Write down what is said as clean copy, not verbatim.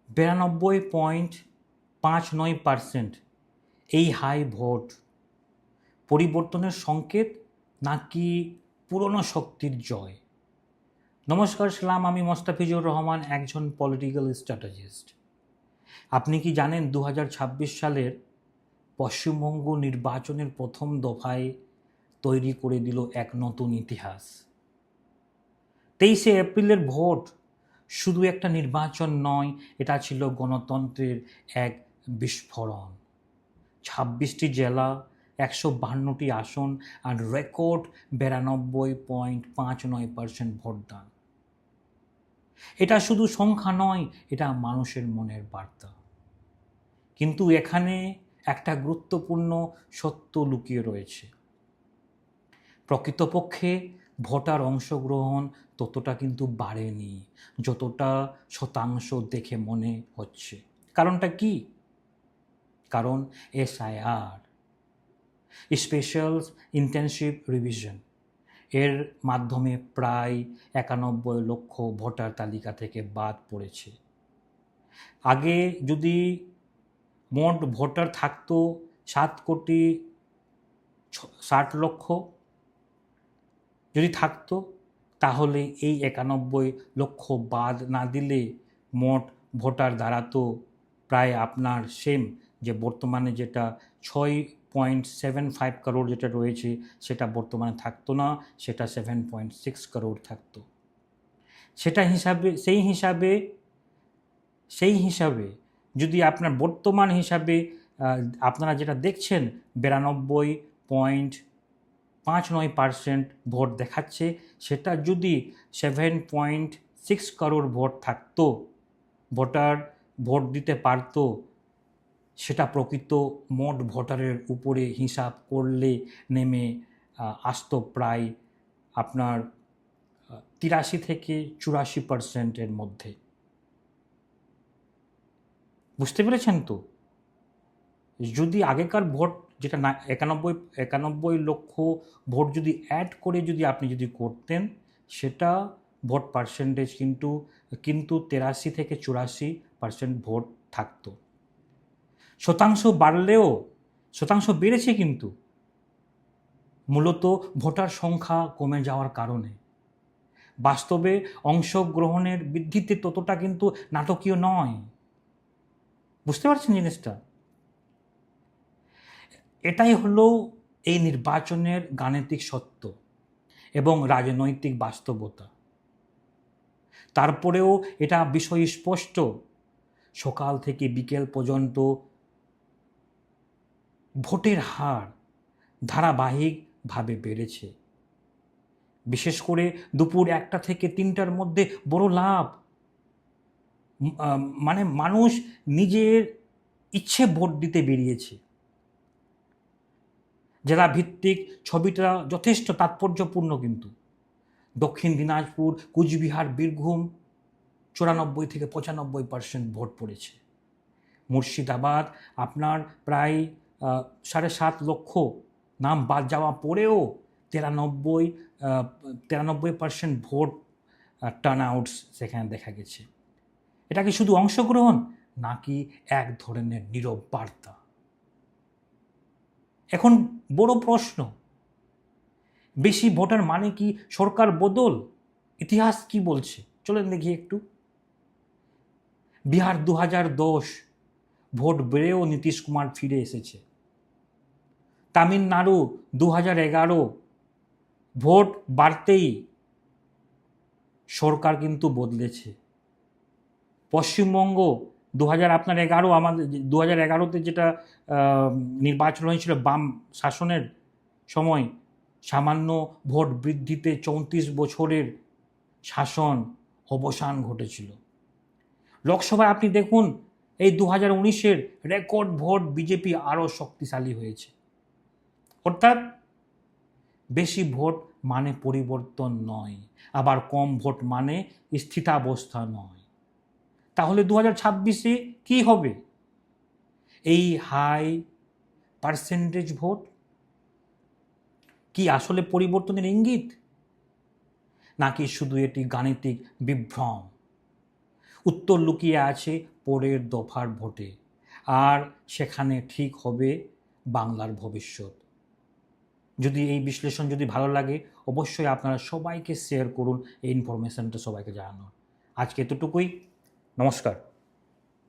92.59% এই high vote পরিবর্তনের সংকেত নাকি পুরনো শক্তির জয়? নমস্কার, সালাম। আমি মোস্তাফিজুর রহমান, একজন পলিটিক্যাল স্ট্র্যাটেজিস্ট। আপনি কি জানেন 2026 সালের পশ্চিমবঙ্গ নির্বাচনের প্রথম দফায় তৈরি করে দিল এক নতুন ইতিহাস। 23শে এপ্রিলের ভোট শুধু একটা নির্বাচন নয়, এটা ছিল গণতন্ত্রের এক বিস্ফোরণ। 26টি জেলা, 152টি আসন আর রেকর্ড 92.59% ভোটদান। এটা শুধু সংখ্যা নয়, এটা মানুষের মনের বার্তা। কিন্তু এখানে একটা গুরুত্বপূর্ণ সত্য লুকিয়ে রয়েছে। প্রকৃতপক্ষে ভোটার অংশগ্রহণ ততটা কিন্তু বাড়েনি যতটা শতাংশ দেখে মনে হচ্ছে। কারণটা কি? কারণ SIR, স্পেশাল ইন্টেনসিভ রিভিশন, এর মাধ্যমে প্রায় 91 লক্ষ ভোটার তালিকা থেকে বাদ পড়েছে। আগে যদি মোট ভোটার থাকতো 7,60,00,000 যদি থাকতো, তাহলে এই 91 লক্ষ বাদ না দিলে মোট ভোটার দাঁড়াতো প্রায় আপনার সেম, যে বর্তমানে যেটা 6.75 করোড় যেটা রয়েছে, সেটা বর্তমানে থাকতো না, সেটা 7.6 করোড় থাকতো। সেই হিসাবে যদি আপনার বর্তমান হিসাবে আপনারা যেটা দেখছেন 92.59% ভোট দেখাচ্ছে, সেটা যদি 7.6 করোড় ভোট থাকতো, ভোটার ভোট দিতে পারতো, সেটা প্রকৃত মোট ভোটারের উপরে হিসাব করলে নেমে আসতো প্রায় আপনার 83 থেকে 84%-এর মধ্যে। বুঝতে পেরেছেন তো? যদি আগেকার ভোট যেটা 91 লক্ষ ভোট যদি অ্যাড করে যদি আপনি যদি করতেন, সেটা ভোট পার্সেন্টেজ কিন্তু 83 থেকে 84% ভোট থাকতো। শতাংশ বেড়েছে, কিন্তু মূলত ভোটার সংখ্যা কমে যাওয়ার কারণে। বাস্তবে অংশগ্রহণের বৃদ্ধিতে ততটা কিন্তু নাটকীয় নয়। বুঝতে পারছেন জিনিসটা? এটাই হলো এই নির্বাচনের গাণিতিক সত্য এবং রাজনৈতিক বাস্তবতা। তারপরেও এটা বিষয় স্পষ্ট, সকাল থেকে বিকেল পর্যন্ত ভোটের হার ধারাবাহিকভাবে বেড়েছে। বিশেষ করে দুপুর 1টা থেকে 3টার মধ্যে বড় লাভ, মানে মানুষ নিজের ইচ্ছে ভোট দিতে বেরিয়েছে। জেলা ভিত্তিক ছবিটা যথেষ্ট তাৎপর্যপূর্ণ। কিন্তু দক্ষিণ দিনাজপুর, কুচবিহার, বীরভূম 94 থেকে 95% ভোট পড়েছে। মুর্শিদাবাদ আপনার প্রায় 7.5 লক্ষ নাম বাদ যাওয়া পরেও 93% ভোট টার্ন আউটস সেখানে দেখা গেছে। এটা কি শুধু অংশগ্রহণ নাকি এক ধরনের নীরব বার্তা? এখন বড় প্রশ্ন, বেশি ভোটার মানে কি সরকার বদল? ইতিহাস কি বলছে চলেন দেখি একটু। বিহার 2010 ভোট বেড়েও নীতিশ কুমার ফিরে এসেছে। তামিলনাড়ু 2011 ভোট বাড়তেই সরকার কিন্তু বদলেছে। পশ্চিমবঙ্গ 2011 আমাদের 2011-তে যেটা নির্বাচন হয়েছিল বাম শাসনের সময়, সামান্য ভোট বৃদ্ধিতে 34 বছরের শাসন অবসান ঘটেছিল। লোকসভায় আপনি দেখুন, এই 2019-এর রেকর্ড ভোট বিজেপি আরও শক্তিশালী হয়েছে। অর্থাৎ বেশি ভোট মানে পরিবর্তন নয়, আবার কম ভোট মানে স্থিতাবস্থা নয়। তাহলে 2026-এ কি হবে? এই হাই পার্সেন্টেজ ভোট কি আসলে পরিবর্তনের ইঙ্গিত, নাকি শুধু এটি গাণিতিক বিভ্রম? উত্তর লুকিয়ে আছে পরের দফার ভোটে, আর সেখানে ঠিক হবে বাংলার ভবিষ্যৎ। যদি এই বিশ্লেষণ যদি ভালো লাগে, অবশ্যই আপনারা সবাইকে শেয়ার করুন এই ইনফরমেশনটা সবাইকে জানানোর। আজকে এতটুকুই। নমস্কার।